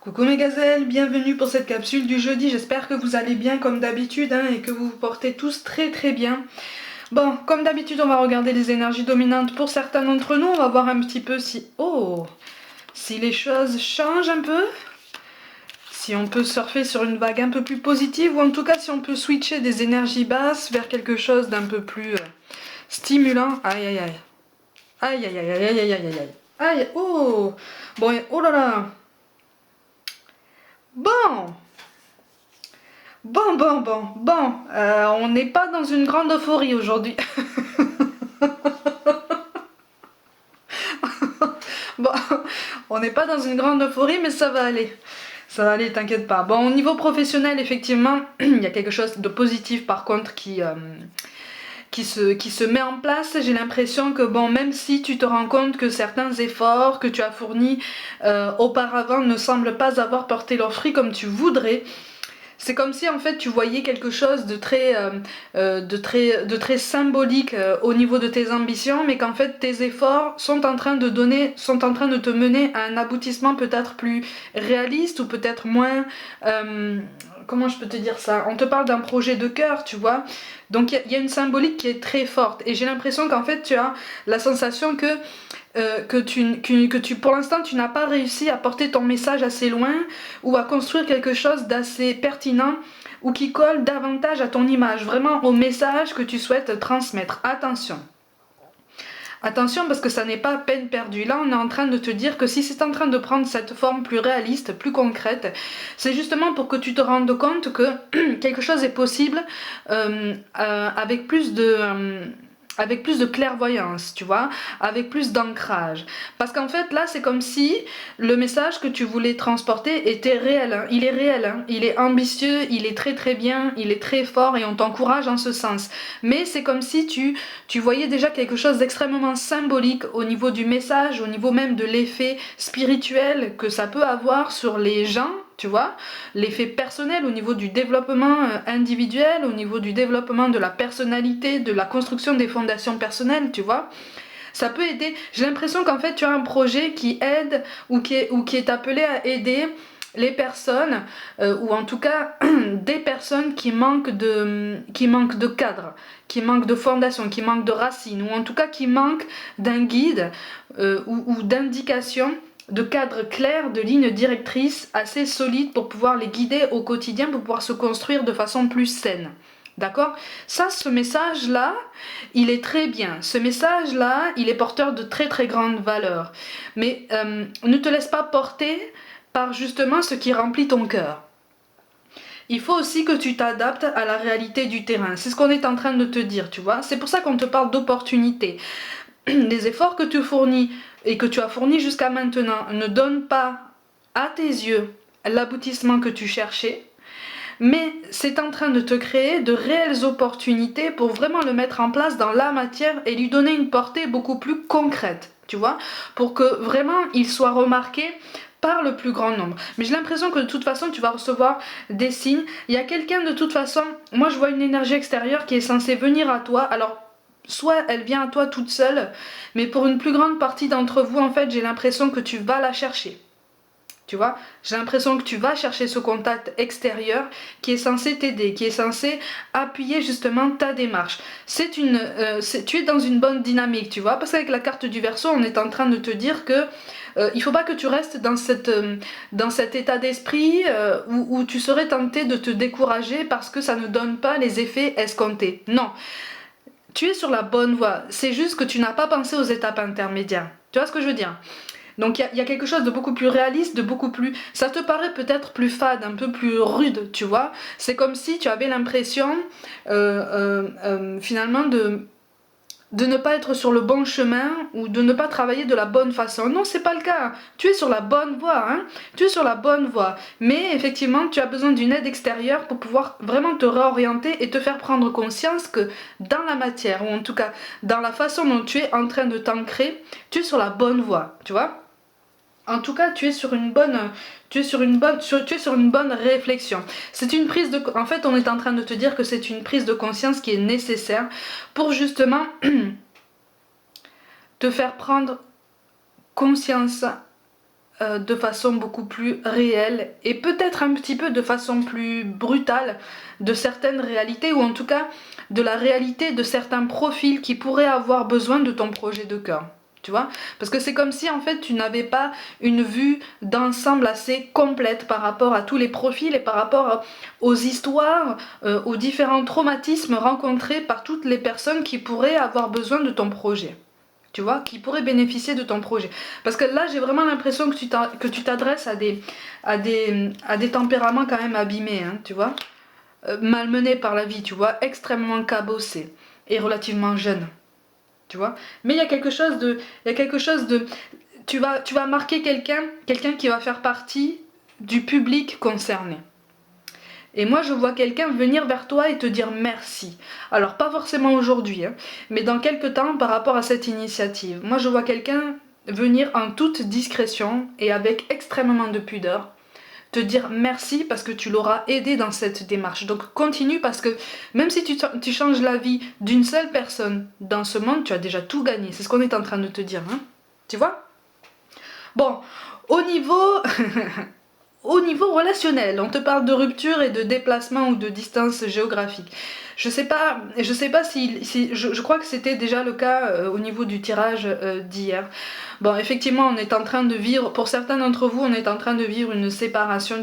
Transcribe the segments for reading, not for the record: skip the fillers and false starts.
Coucou mes gazelles, bienvenue pour cette capsule du jeudi, j'espère que vous allez bien comme d'habitude et que vous vous portez tous très bien. Bon, comme d'habitude on va regarder les énergies dominantes pour certains d'entre nous, on va voir un petit peu si les choses changent un peu, si on peut surfer sur une vague un peu plus positive ou en tout cas si on peut switcher des énergies basses vers quelque chose d'un peu plus stimulant. Aïe aïe aïe, aïe aïe aïe aïe aïe aïe aïe aïe aïe, aïe, oh, bon, oh là là. Bon, on n'est pas dans une grande euphorie aujourd'hui. Bon, on n'est pas dans une grande euphorie, mais ça va aller. Ça va aller, t'inquiète pas. Bon, au niveau professionnel, effectivement, il y a quelque chose de positif par contre qui se met en place. J'ai l'impression que, bon, même si tu te rends compte que certains efforts que tu as fournis auparavant ne semblent pas avoir porté leurs fruits comme tu voudrais, c'est comme si en fait tu voyais quelque chose de très symbolique au niveau de tes ambitions, mais qu'en fait tes efforts sont en train de te mener à un aboutissement peut-être plus réaliste ou peut-être moins. Comment je peux te dire ça? On te parle d'un projet de cœur, tu vois. Donc il y a une symbolique qui est très forte. Et j'ai l'impression qu'en fait tu as la sensation que pour l'instant tu n'as pas réussi à porter ton message assez loin ou à construire quelque chose d'assez pertinent ou qui colle davantage à ton image, vraiment au message que tu souhaites transmettre. Attention. Attention parce que ça n'est pas peine perdue. Là, on est en train de te dire que si c'est en train de prendre cette forme plus réaliste, plus concrète, c'est justement pour que tu te rendes compte que quelque chose est possible avec plus de clairvoyance, tu vois, avec plus d'ancrage. Parce qu'en fait, là, c'est comme si le message que tu voulais transporter était réel. Hein. Il est réel, hein. Il est ambitieux, il est très bien, il est très fort et on t'encourage en ce sens. Mais c'est comme si tu voyais déjà quelque chose d'extrêmement symbolique au niveau du message, au niveau même de l'effet spirituel que ça peut avoir sur les gens, tu vois, l'effet personnel au niveau du développement individuel, au niveau du développement de la personnalité, de la construction des fondations personnelles, tu vois. Ça peut aider. J'ai l'impression qu'en fait tu as un projet qui aide ou qui est appelé à aider les personnes, ou en tout cas des personnes qui manquent de cadre, qui manquent de fondation, qui manquent de racines, ou en tout cas qui manquent d'un guide ou d'indication, de cadre clair, de ligne directrice assez solide pour pouvoir les guider au quotidien, pour pouvoir se construire de façon plus saine. D'accord? Ça, ce message-là, il est très bien. Ce message-là, il est porteur de très grandes valeurs. Mais ne te laisse pas porter par justement ce qui remplit ton cœur. Il faut aussi que tu t'adaptes à la réalité du terrain. C'est ce qu'on est en train de te dire, tu vois. C'est pour ça qu'on te parle d'opportunités. Les efforts que tu fournis et que tu as fournis jusqu'à maintenant ne donnent pas à tes yeux l'aboutissement que tu cherchais, mais c'est en train de te créer de réelles opportunités pour vraiment le mettre en place dans la matière et lui donner une portée beaucoup plus concrète, tu vois, pour que vraiment il soit remarqué par le plus grand nombre. Mais j'ai l'impression que de toute façon tu vas recevoir des signes. Il y a quelqu'un de toute façon, moi je vois une énergie extérieure qui est censée venir à toi. Alors soit elle vient à toi toute seule, mais pour une plus grande partie d'entre vous en fait j'ai l'impression que tu vas la chercher. Tu vois, j'ai l'impression que tu vas chercher ce contact extérieur qui est censé t'aider, qui est censé appuyer justement ta démarche. Tu es dans une bonne dynamique, tu vois, parce qu'avec la carte du Verseau, on est en train de te dire que il faut pas que tu restes dans cet état d'esprit où tu serais tenté de te décourager parce que ça ne donne pas les effets escomptés. Non, tu es sur la bonne voie. C'est juste que tu n'as pas pensé aux étapes intermédiaires. Tu vois ce que je veux dire? Donc il y a quelque chose de beaucoup plus réaliste, de beaucoup plus. Ça te paraît peut-être plus fade, un peu plus rude, tu vois. C'est comme si tu avais l'impression finalement de ne pas être sur le bon chemin ou de ne pas travailler de la bonne façon. Non, c'est pas le cas. Tu es sur la bonne voie, hein. Tu es sur la bonne voie. Mais effectivement, tu as besoin d'une aide extérieure pour pouvoir vraiment te réorienter et te faire prendre conscience que dans la matière, ou en tout cas dans la façon dont tu es en train de t'ancrer, tu es sur la bonne voie, tu vois. En tout cas, tu es sur une bonne réflexion. C'est une prise de, en fait, on est en train de te dire que c'est une prise de conscience qui est nécessaire pour justement te faire prendre conscience de façon beaucoup plus réelle et peut-être un petit peu de façon plus brutale de certaines réalités, ou en tout cas de la réalité de certains profils qui pourraient avoir besoin de ton projet de cœur. Tu vois, parce que c'est comme si en fait tu n'avais pas une vue d'ensemble assez complète par rapport à tous les profils et par rapport aux histoires, aux différents traumatismes rencontrés par toutes les personnes qui pourraient avoir besoin de ton projet. Tu vois, qui pourraient bénéficier de ton projet. Parce que là, j'ai vraiment l'impression que tu t'adresses à des tempéraments quand même abîmés, hein, tu vois, malmenés par la vie, tu vois, extrêmement cabossés et relativement jeunes, tu vois. Mais il y a quelque chose de, tu vas marquer quelqu'un qui va faire partie du public concerné. Et moi, je vois quelqu'un venir vers toi et te dire merci. Alors, pas forcément aujourd'hui, hein, mais dans quelques temps par rapport à cette initiative. Moi, je vois quelqu'un venir en toute discrétion et avec extrêmement de pudeur te dire merci parce que tu l'auras aidé dans cette démarche. Donc, continue parce que même si tu changes la vie d'une seule personne dans ce monde, tu as déjà tout gagné. C'est ce qu'on est en train de te dire, hein. Tu vois? Bon, au niveau... Au niveau relationnel, on te parle de rupture et de déplacement ou de distance géographique. Je sais pas si je crois que c'était déjà le cas au niveau du tirage d'hier. Bon, effectivement, on est en train de vivre, pour certains d'entre vous, on est en train de vivre une séparation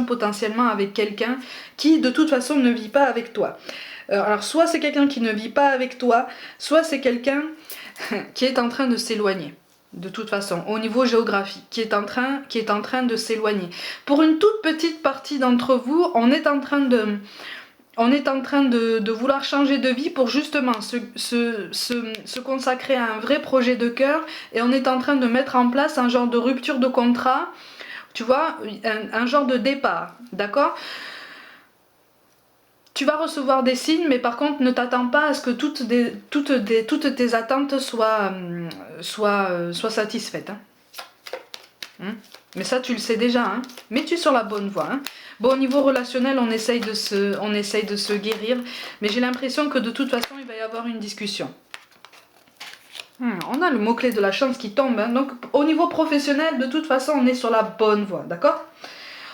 potentiellement avec quelqu'un qui de toute façon ne vit pas avec toi. Alors soit c'est quelqu'un qui ne vit pas avec toi, soit c'est quelqu'un qui est en train de s'éloigner. De toute façon, au niveau géographique, qui est en train de s'éloigner. Pour une toute petite partie d'entre vous, on est en train de vouloir changer de vie pour justement se consacrer à un vrai projet de cœur, et on est en train de mettre en place un genre de rupture de contrat, tu vois, un genre de départ, d'accord ? Tu vas recevoir des signes, mais par contre ne t'attends pas à ce que toutes tes attentes soient satisfaites. Hein. Mais ça tu le sais déjà, hein. Mais tu es sur la bonne voie. Hein. Bon, au niveau relationnel, on essaye de se guérir, mais j'ai l'impression que de toute façon il va y avoir une discussion. On a le mot-clé de la chance qui tombe, hein. Donc au niveau professionnel, de toute façon on est sur la bonne voie, d'accord ?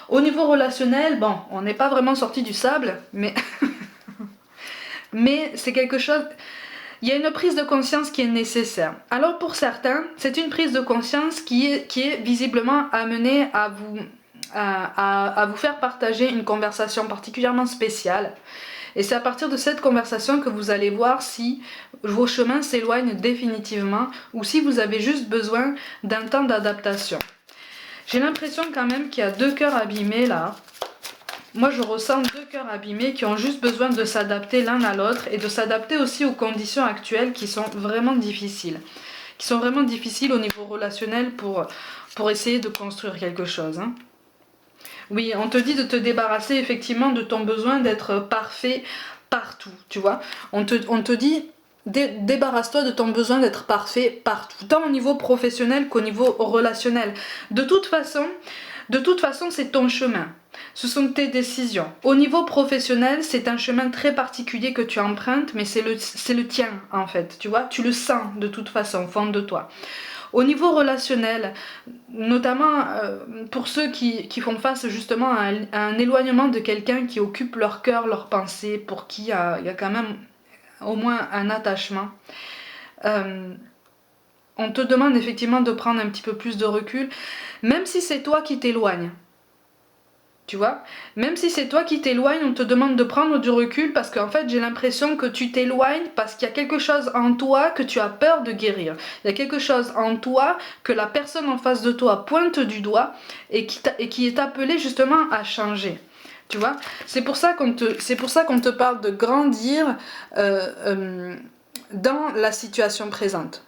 Au niveau relationnel, bon, on n'est pas vraiment sorti du sable, mais mais c'est quelque chose... Il y a une prise de conscience qui est nécessaire. Alors pour certains, c'est une prise de conscience qui est visiblement amenée à vous faire partager une conversation particulièrement spéciale. Et c'est à partir de cette conversation que vous allez voir si vos chemins s'éloignent définitivement ou si vous avez juste besoin d'un temps d'adaptation. J'ai l'impression quand même qu'il y a deux cœurs abîmés là. Moi je ressens deux cœurs abîmés qui ont juste besoin de s'adapter l'un à l'autre et de s'adapter aussi aux conditions actuelles qui sont vraiment difficiles. Qui sont vraiment difficiles au niveau relationnel pour essayer de construire quelque chose. Hein. Oui, on te dit de te débarrasser effectivement de ton besoin d'être parfait partout, tu vois. On te dit... Débarrasse-toi de ton besoin d'être parfait partout, tant au niveau professionnel qu'au niveau relationnel. De toute façon, c'est ton chemin. Ce sont tes décisions. Au niveau professionnel, c'est un chemin très particulier que tu empruntes, mais c'est le tien en fait. Tu vois, tu le sens de toute façon au fond de toi. Au niveau relationnel, notamment pour ceux qui font face justement à un éloignement de quelqu'un qui occupe leur cœur, leurs pensées, pour qui il y a quand même au moins un attachement. On te demande effectivement de prendre un petit peu plus de recul, même si c'est toi qui t'éloignes. Tu vois, même si c'est toi qui t'éloignes, on te demande de prendre du recul parce qu'en fait j'ai l'impression que tu t'éloignes parce qu'il y a quelque chose en toi que tu as peur de guérir. Il y a quelque chose en toi que la personne en face de toi pointe du doigt et qui est appelée justement à changer. Tu vois, c'est pour ça qu'on te parle de grandir dans la situation présente,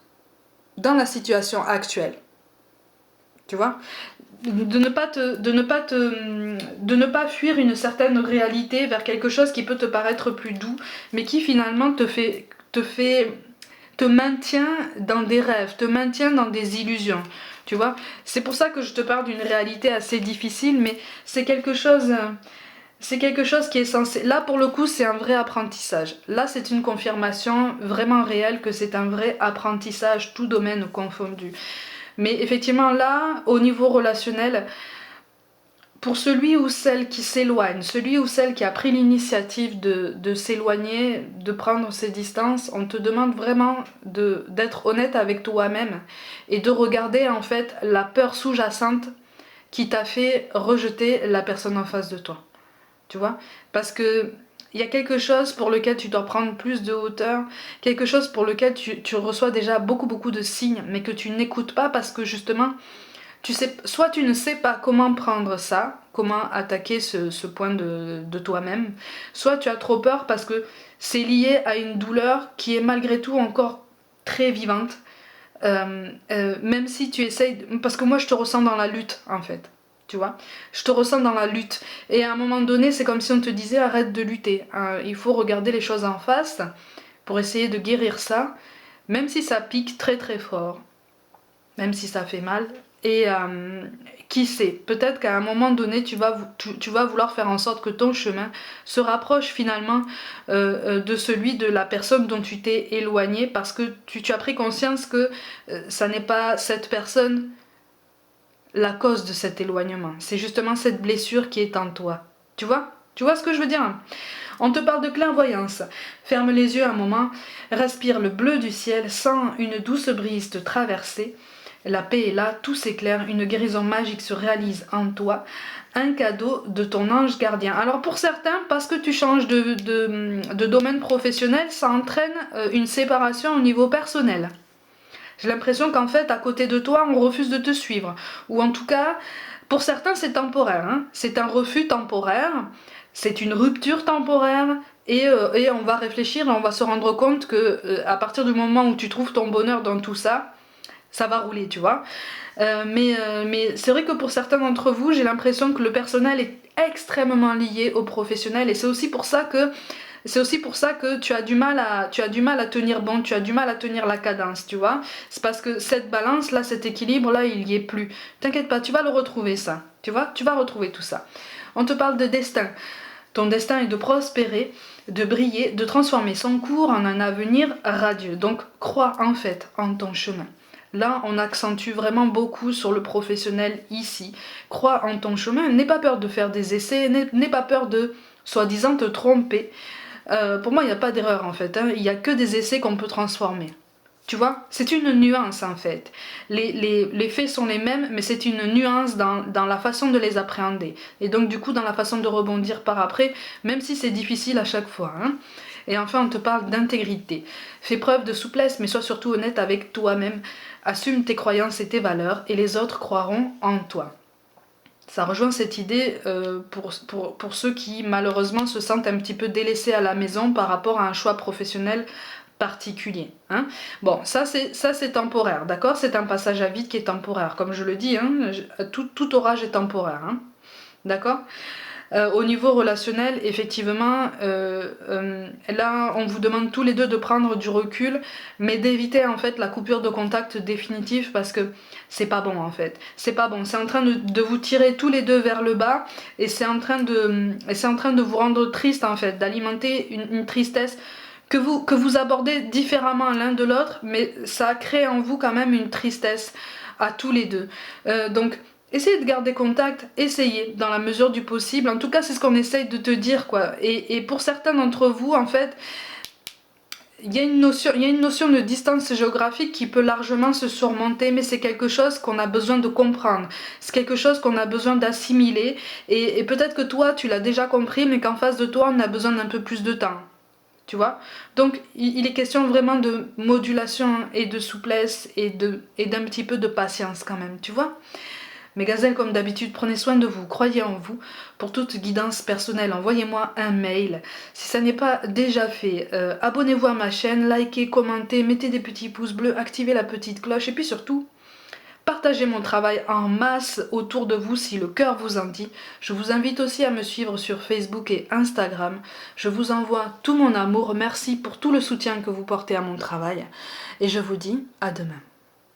dans la situation actuelle. Tu vois, de ne pas fuir une certaine réalité vers quelque chose qui peut te paraître plus doux, mais qui finalement te maintient dans des rêves, te maintient dans des illusions. Tu vois, c'est pour ça que je te parle d'une réalité assez difficile, mais c'est quelque chose qui est censé... Là, pour le coup, c'est un vrai apprentissage. Là, c'est une confirmation vraiment réelle que c'est un vrai apprentissage, tout domaine confondu. Mais effectivement là, au niveau relationnel, pour celui ou celle qui s'éloigne, celui ou celle qui a pris l'initiative de s'éloigner, de prendre ses distances, on te demande vraiment d'être honnête avec toi-même et de regarder en fait la peur sous-jacente qui t'a fait rejeter la personne en face de toi. Tu vois? Parce que il y a quelque chose pour lequel tu dois prendre plus de hauteur, quelque chose pour lequel tu reçois déjà beaucoup de signes, mais que tu n'écoutes pas parce que justement, tu sais, soit tu ne sais pas comment prendre ça, comment attaquer ce point de toi-même, soit tu as trop peur parce que c'est lié à une douleur qui est malgré tout encore très vivante, même si tu essayes, parce que moi je te ressens dans la lutte en fait. Tu vois, je te ressens dans la lutte. Et à un moment donné, c'est comme si on te disait arrête de lutter. Il faut regarder les choses en face pour essayer de guérir ça, même si ça pique très fort, même si ça fait mal. Et qui sait, peut-être qu'à un moment donné, tu vas vouloir faire en sorte que ton chemin se rapproche finalement de celui de la personne dont tu t'es éloigné parce que tu as pris conscience que ça n'est pas cette personne la cause de cet éloignement. C'est justement cette blessure qui est en toi. Tu vois? Tu vois ce que je veux dire? On te parle de clairvoyance. Ferme les yeux un moment, respire le bleu du ciel, sens une douce brise te traverser. La paix est là, tout s'éclaire, une guérison magique se réalise en toi, un cadeau de ton ange gardien. Alors pour certains, parce que tu changes de domaine professionnel, ça entraîne une séparation au niveau personnel. J'ai l'impression qu'en fait, à côté de toi, on refuse de te suivre. Ou en tout cas, pour certains, c'est temporaire. Hein. C'est un refus temporaire, c'est une rupture temporaire. Et on va réfléchir et on va se rendre compte que à partir du moment où tu trouves ton bonheur dans tout ça, ça va rouler, tu vois. Mais c'est vrai que pour certains d'entre vous, j'ai l'impression que le personnel est extrêmement lié au professionnel. Et c'est aussi pour ça que tu as du mal à tenir bon, tu as du mal à tenir la cadence, tu vois. C'est parce que cette balance là, cet équilibre là, il y est plus. T'inquiète pas, tu vas le retrouver ça, tu vois, tu vas retrouver tout ça. On te parle de destin. Ton destin est de prospérer, de briller, de transformer son cours en un avenir radieux. Donc crois en fait en ton chemin. Là, on accentue vraiment beaucoup sur le professionnel ici. Crois en ton chemin, n'aie pas peur de faire des essais, n'aie pas peur de, soi-disant, te tromper. Pour moi, il n'y a pas d'erreur en fait. Il n'y a que des essais qu'on peut transformer. Tu vois, c'est une nuance en fait. Les faits sont les mêmes, mais c'est une nuance dans la façon de les appréhender. Et donc du coup, dans la façon de rebondir par après, même si c'est difficile à chaque fois. Hein. Et enfin, on te parle d'intégrité. Fais preuve de souplesse, mais sois surtout honnête avec toi-même. Assume tes croyances et tes valeurs, et les autres croiront en toi. Ça rejoint cette idée pour ceux qui malheureusement se sentent un petit peu délaissés à la maison par rapport à un choix professionnel particulier. Hein. Bon, ça c'est temporaire, d'accord? C'est un passage à vide qui est temporaire. Comme je le dis, hein, tout orage est temporaire. Hein, d'accord? Au niveau relationnel, effectivement, là, on vous demande tous les deux de prendre du recul, mais d'éviter en fait la coupure de contact définitive parce que c'est pas bon en fait. C'est pas bon. C'est en train de vous tirer tous les deux vers le bas et c'est en train de vous rendre triste en fait, d'alimenter une tristesse que vous abordez différemment l'un de l'autre, mais ça crée en vous quand même une tristesse à tous les deux. Donc essayez de garder contact, essayez dans la mesure du possible. En tout cas, c'est ce qu'on essaye de te dire, quoi. Et pour certains d'entre vous, en fait, il y a une notion de distance géographique qui peut largement se surmonter, mais c'est quelque chose qu'on a besoin de comprendre. C'est quelque chose qu'on a besoin d'assimiler. Et peut-être que toi, tu l'as déjà compris, mais qu'en face de toi, on a besoin d'un peu plus de temps. Tu vois? Donc, il est question vraiment de modulation et de souplesse et d'un petit peu de patience quand même, tu vois? Mes gazelles, comme d'habitude, prenez soin de vous, croyez en vous. Pour toute guidance personnelle, envoyez-moi un mail. Si ça n'est pas déjà fait, abonnez-vous à ma chaîne, likez, commentez, mettez des petits pouces bleus, activez la petite cloche et puis surtout, partagez mon travail en masse autour de vous si le cœur vous en dit. Je vous invite aussi à me suivre sur Facebook et Instagram. Je vous envoie tout mon amour. Merci pour tout le soutien que vous portez à mon travail. Et je vous dis à demain.